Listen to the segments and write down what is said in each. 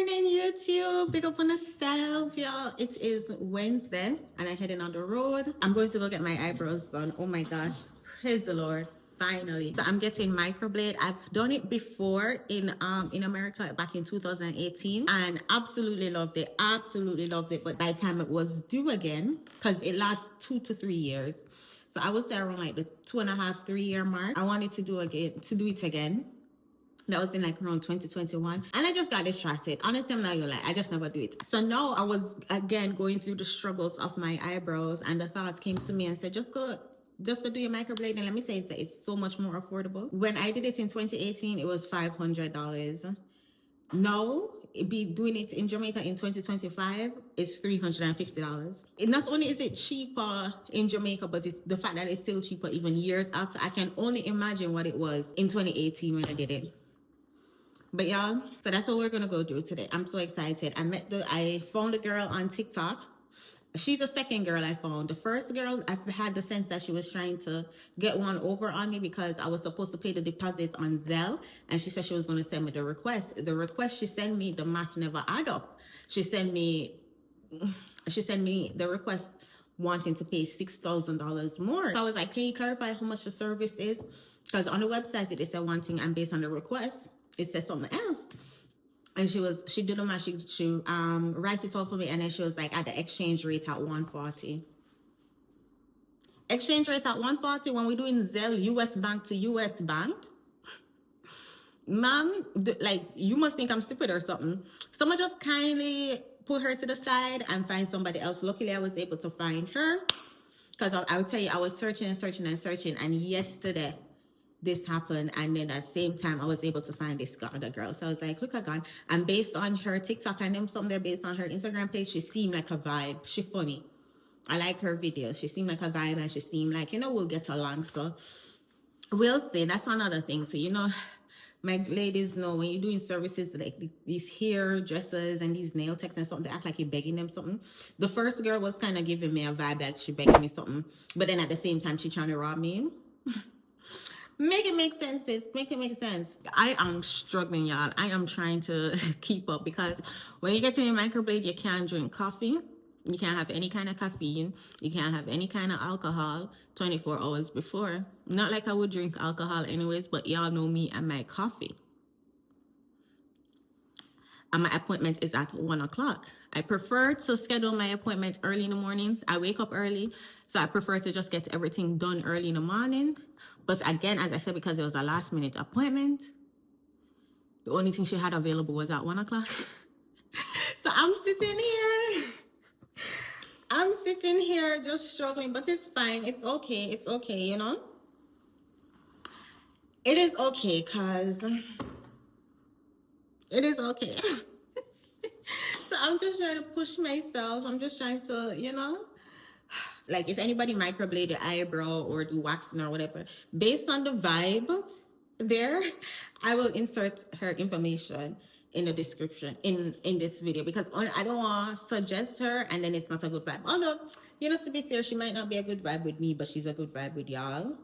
morning, YouTube. Big up on yourself, y'all. It is Wednesday, and I'm heading on the road. I'm going to go get my eyebrows done. Oh my gosh, praise the Lord! Finally, so I'm getting microblade. I've done it before in America back in 2018, and absolutely loved it. Absolutely loved it. But by the time it was due again, because it lasts 2 to 3 years, so I would say around like the 2.5, 3 year mark, I wanted to do it again. That was in like around 2021. And I just got distracted. Honestly, I'm not gonna lie. I just never do it. So now I was again going through the struggles of my eyebrows, and the thoughts came to me and said, just go do your microblading. Let me say it's so much more affordable. When I did it in 2018, it was $500. Now, doing it in Jamaica in 2025 is $350. Not only is it cheaper in Jamaica, but it's the fact that it's still cheaper even years after. I can only imagine what it was in 2018 when I did it. But y'all, so that's what we're gonna go do today. I'm so excited. I found a girl on TikTok. She's the second girl I found. The first girl, I had the sense that she was trying to get one over on me because I was supposed to pay the deposit on Zelle, and she said she was going to send me the request. The request she sent me, the math never add up. She sent me the request wanting to pay $6,000 more. So I was like, can you clarify how much the service is? Because on the website it said one thing, and based on the request, it said something else. And she did the math, she write it all for me, and then she was like, at the exchange rate at 140. Exchange rate at 140 when we're doing Zelle US bank to US bank? Ma'am, like, you must think I'm stupid or something. Someone just kindly put her to the side and find somebody else. Luckily, I was able to find her, because I would tell you, I was searching, and yesterday this happened, and then at the same time I was able to find this other girl. So I was like, look at God. And based on her TikTok and them something there, based on her Instagram page, she seemed like a vibe. She funny. I like her videos. She seemed like a vibe, and she seemed like, we'll get along. So we'll see. That's another thing too. My ladies know when you're doing services like these hairdressers and these nail techs and something, they act like you're begging them something. The first girl was kind of giving me a vibe that she begging me something, but then at the same time she trying to rob me. Make it make sense, sis. Make it make sense. I am struggling, y'all. I am trying to keep up, because when you get to your microblade, you can't drink coffee. You can't have any kind of caffeine. You can't have any kind of alcohol 24 hours before. Not like I would drink alcohol anyways, but y'all know me and my coffee. And my appointment is at 1 o'clock. I prefer to schedule my appointment early in the mornings. I wake up early, so I prefer to just get everything done early in the morning. But again, as I said, because it was a last minute appointment, the only thing she had available was at 1 o'clock. So I'm sitting here just struggling, but it's fine. It's okay. It's okay, It is okay, because it is okay. So I'm just trying to push myself. I'm just trying to, like, if anybody microblade your eyebrow or do waxing or whatever, based on the vibe there, I will insert her information in the description in this video, because I don't want to suggest her and then it's not a good vibe. Although, to be fair, she might not be a good vibe with me, but she's a good vibe with y'all.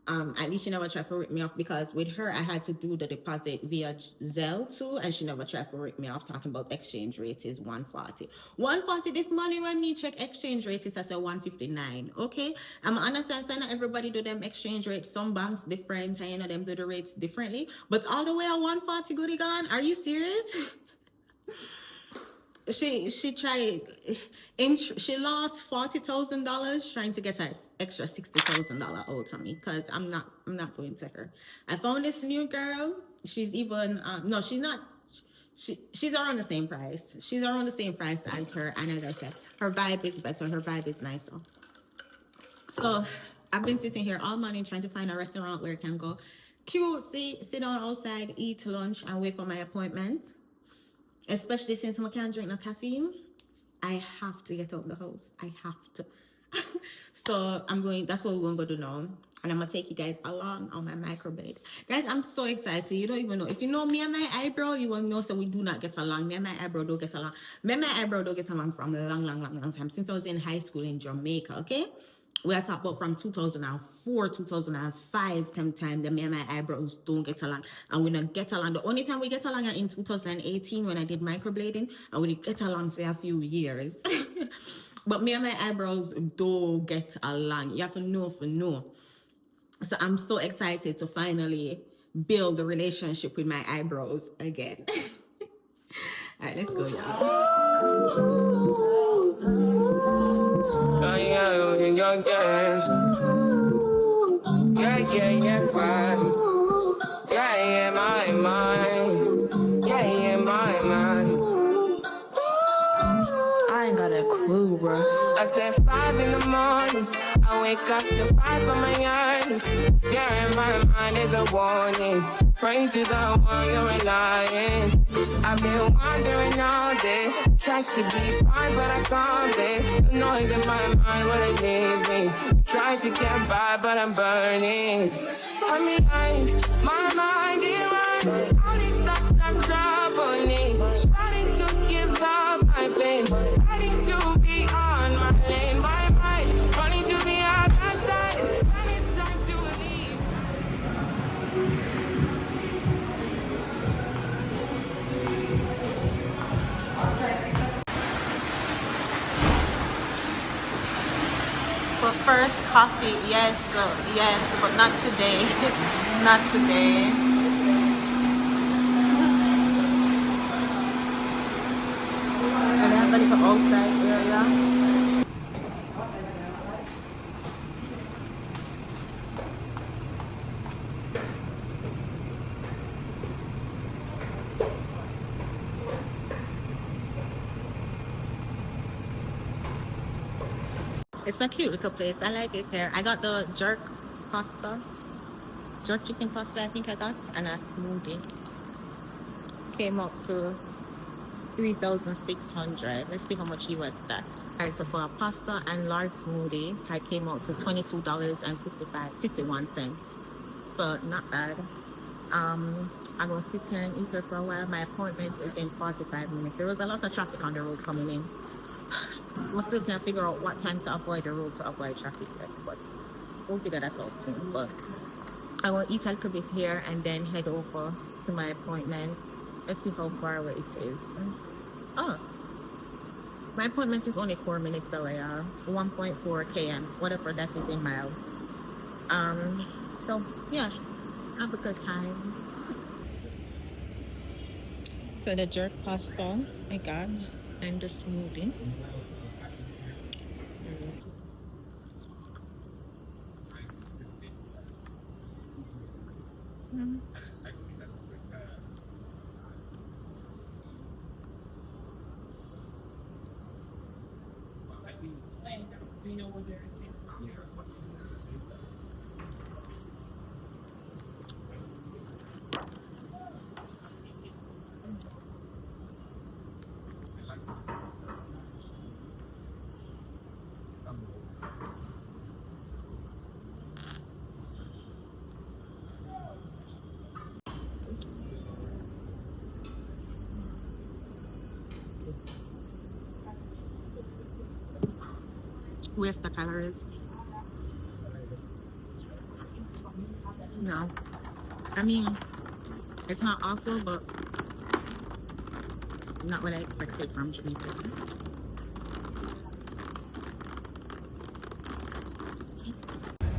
At least she never tried to rip me off, because with her I had to do the deposit via Zelle too, and she never tried to rip me off talking about exchange rate is 140. 140 this morning when me check exchange rate is at 159. Okay, I'm understand not everybody do them exchange rate. Some banks different, and them do the rates differently, but all the way at 140 goody gone. Are you serious? She tried, she lost $40,000 trying to get an extra $60,000 out of me, because I'm not going to her. I found this new girl. She's even no, she's not. She's around the same price. She's around the same price as her, and as I said, her vibe is better. Her vibe is nicer. So I've been sitting here all morning trying to find a restaurant where I can go cutesy, sit down outside, eat lunch, and wait for my appointment. Especially since I can't drink no caffeine, I have to get out of the house. I have to. So that's what we're going to do now. And I'm going to take you guys along on my microblade. Guys, I'm so excited. You don't even know. If you know me and my eyebrow, you will know we do not get along. Me and my eyebrow don't get along. Me and my eyebrow don't get along from a long time. Since I was in high school in Jamaica, okay? we are talking about from 2004, 2005 time that me and my eyebrows don't get along. And we don't get along. The only time we get along are in 2018 when I did microblading, and we did get along for a few years. But me and my eyebrows don't get along. You have to know for no. So I'm so excited to finally build the relationship with my eyebrows again. All right, let's go, I ain't got a clue, bro. I said 5 in the morning. I wake up to 5 of my yearnings. Fear in my mind is a warning. Pray to the one you're relying. I've been wandering all day. Try to be fine, but I can't be. The noise in my mind wouldn't leave me. Try to get by, but I'm burning. I'm behind. My mind is running. All these thoughts are troubling. Starting to give up my pain. Fighting to be on my lane. My mind running to the other side. And it's time to leave. For first coffee, yes, but not today. Not today. And I have a little outside area. It's a cute little place. I like it here. I got the jerk chicken pasta I think I got, and a smoothie. Came up to 3,600. Let's see how much US that. Alright, so for a pasta and large smoothie, I came out to $22.51. So not bad. I'm gonna sit here and eat here for a while. My appointment is in 45 minutes. There was a lot of traffic on the road coming in. I'm still trying to figure out what time to avoid the road to avoid traffic yet, but we'll figure that out soon. But I will eat a little bit here and then head over to my appointment. Let's see how far away it is. Oh, my appointment is only 4 minutes away. 1.4 km, whatever that is in miles. So yeah, have a good time. So the jerk pasta I got and the smoothie. Where's the calories? No. I mean, it's not awful, but not what I expected from Jamaica.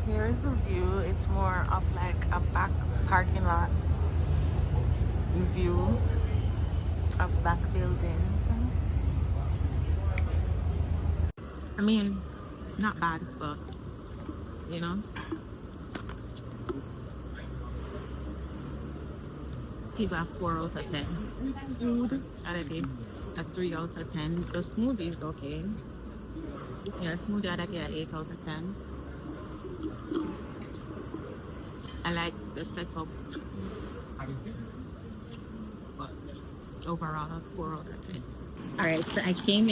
Here's a view. It's more of like a back parking lot view of back buildings. I mean, not bad, but you know, give a 4 out of 10. Food, I give a 3 out of 10. The smoothie is okay. Yeah, smoothie I give an 8 out of 10. I like the setup, but overall a 4 out of 10. Alright, so I came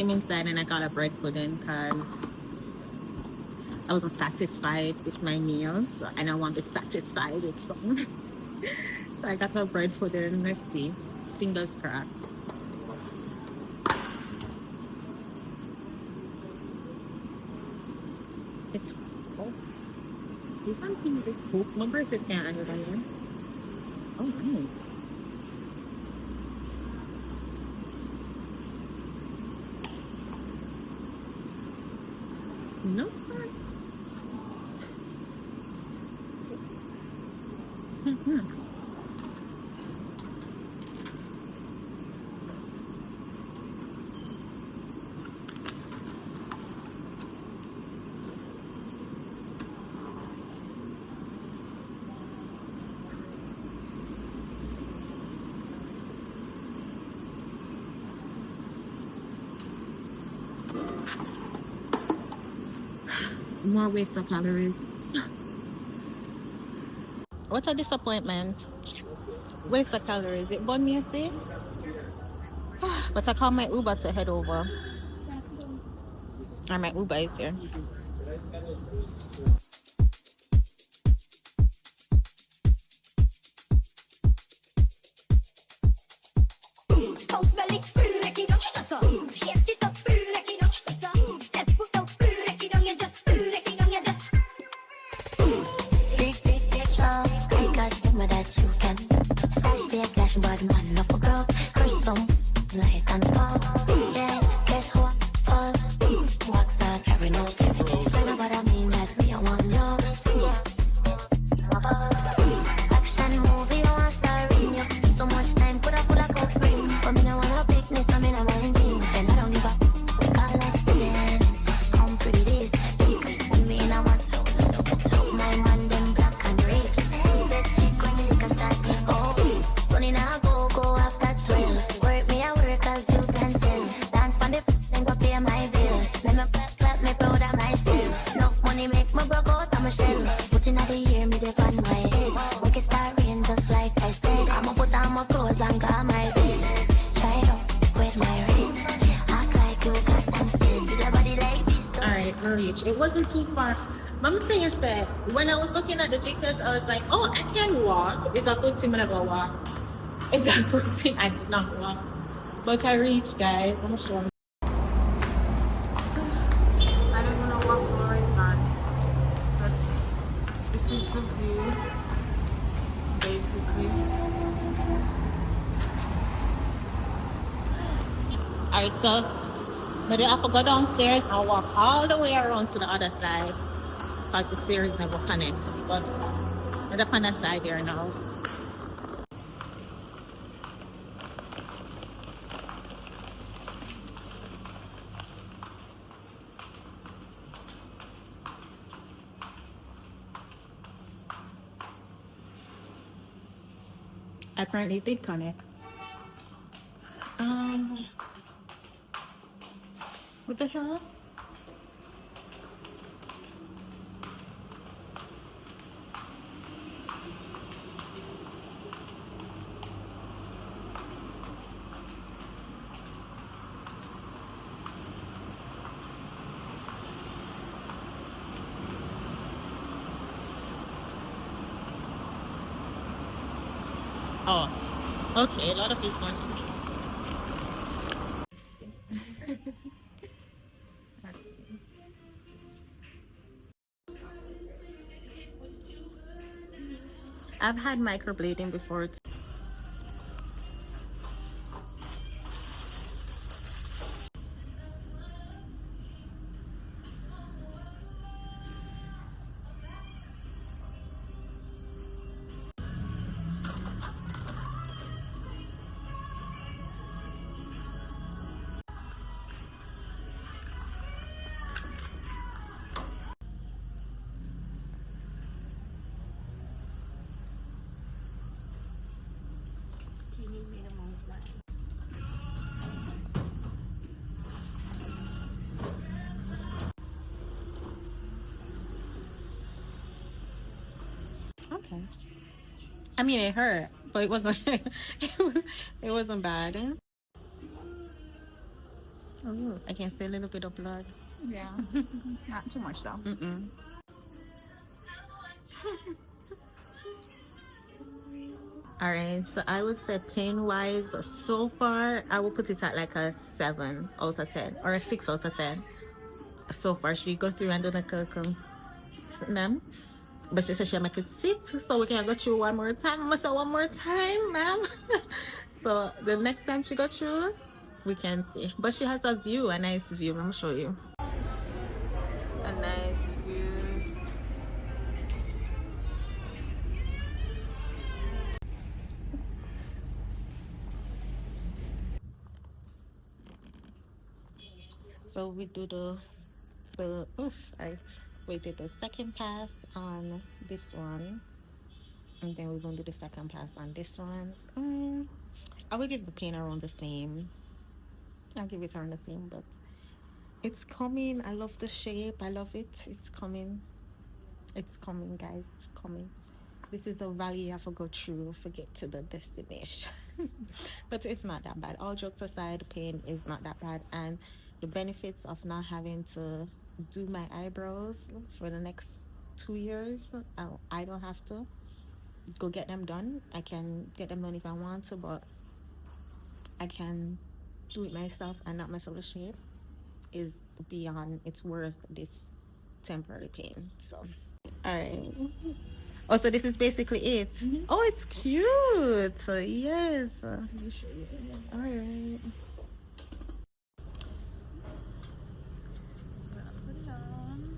inside and I got a bread pudding because I wasn't satisfied with my meals and I want to be satisfied with something. So I got a bread pudding. Let's see. Fingers crossed. These something is cool. Remember if it can't under that. Oh, nice. No, sir. More waste of calories. What a disappointment. Waste of calories. It bun me, you see? But I call my Uber to head over. Or my Uber is here. It wasn't too far. Mama thing is that when I was looking at the GPS, I was like, oh, I can walk. It's a good thing when I go walk. It's a good thing I did not walk. But I reached, guys. I'm sure. I don't even know what floor it's on. But this is the view, basically. Alright, so but I have to go downstairs and walk all the way around to the other side because the stairs never connect. But we're up on the side here now. Apparently it did connect. What the hell? Oh, okay, a lot of it's going to see. I've had microblading before. Okay. I mean, it hurt, but it wasn't. It wasn't bad. Oh, I can see a little bit of blood. Yeah, not too much though. All right, so I would say pain wise so far I will put it at like a 7 out of 10 or a 6 out of 10 so far. She go through and do the them. But she said she'll make it 6, so we can go through one more time. I must say one more time, ma'am. So the next time she go through, we can see. But she has a view, a nice view. Let me show you. A nice view. So we do we did the second pass on this one, and then we're gonna do the second pass on this one. I will give the paint around the same. I'll give it around the same, but it's coming. I love the shape. I love it. It's coming. It's coming, guys. It's coming. This is the valley you have to go through to get to the destination. But it's not that bad. All jokes aside, the pain is not that bad, and the benefits of not having to do my eyebrows for the next 2 years, I don't have to go get them done. I can get them done if I want to, but I can do it myself and not mess up the shape. Is beyond, it's worth this temporary pain. So all right. Oh, so this is basically it. Oh, it's cute. Yes. All right. Put it on.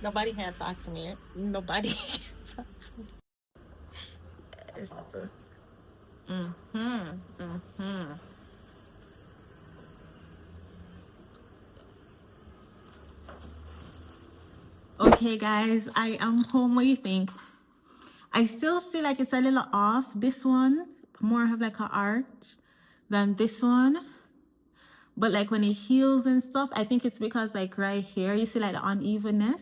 Nobody can talk to me. Nobody can talk to me. Yes. Okay, guys, I am home. What do you think? I still feel like it's a little off. This one more have like an arch than this one. But like when it heals and stuff, I think it's because like right here, you see like the unevenness.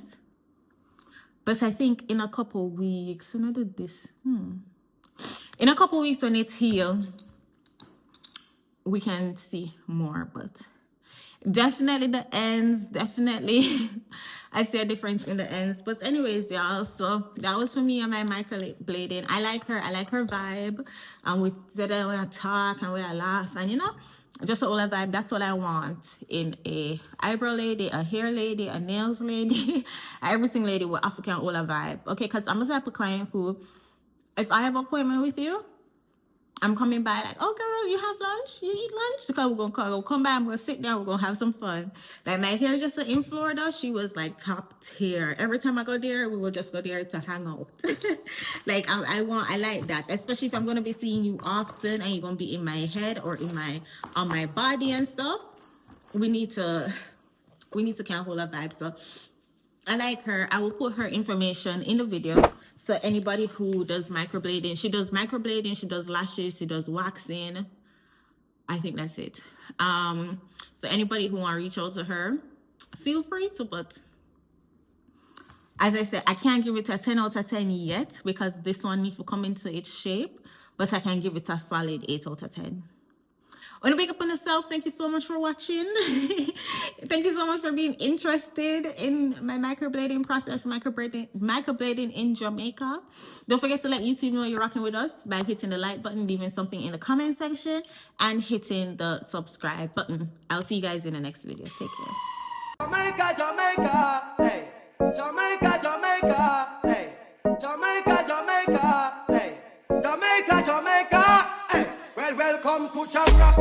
But I think in a couple weeks, when I do this, in a couple weeks when it's healed, we can see more. But definitely the ends, definitely I see a difference in the ends. But anyways, y'all, so that was for me and my microblading. I like her vibe, and we said that when I talk and when I laugh, and you know, just a whole vibe. That's what I want in a eyebrow lady, a hair lady, a nails lady, everything lady with African whole vibe. Okay, because I'm the type of client who, if I have an appointment with you, I'm coming by like, oh girl, you have lunch? You eat lunch? Because we're gonna come by, I'm gonna sit there, we're gonna have some fun. Like my hairdresser in Florida, she was like top tier. Every time I go there, we will just go there to hang out. Like I like that, especially if I'm gonna be seeing you often and you're gonna be in my head or on my body and stuff. We need to kind of hold a vibe. So I like her. I will put her information in the video. So anybody who does microblading, she does lashes, she does waxing. I think that's it. So anybody who want to reach out to her, feel free to. But as I said, I can't give it a 10 out of 10 yet because this one needs to come into its shape. But I can give it a solid 8 out of 10. I want to big up on yourself. Thank you so much for watching. Thank you so much for being interested in my microblading process, microblading in Jamaica. Don't forget to let YouTube know you're rocking with us by hitting the like button, leaving something in the comment section, and hitting the subscribe button. I'll see you guys in the next video. Take care. Jamaica, Jamaica, hey. Jamaica, Jamaica, hey. Jamaica, Jamaica, hey. Jamaica, Jamaica, hey. Well, welcome to Jamaica.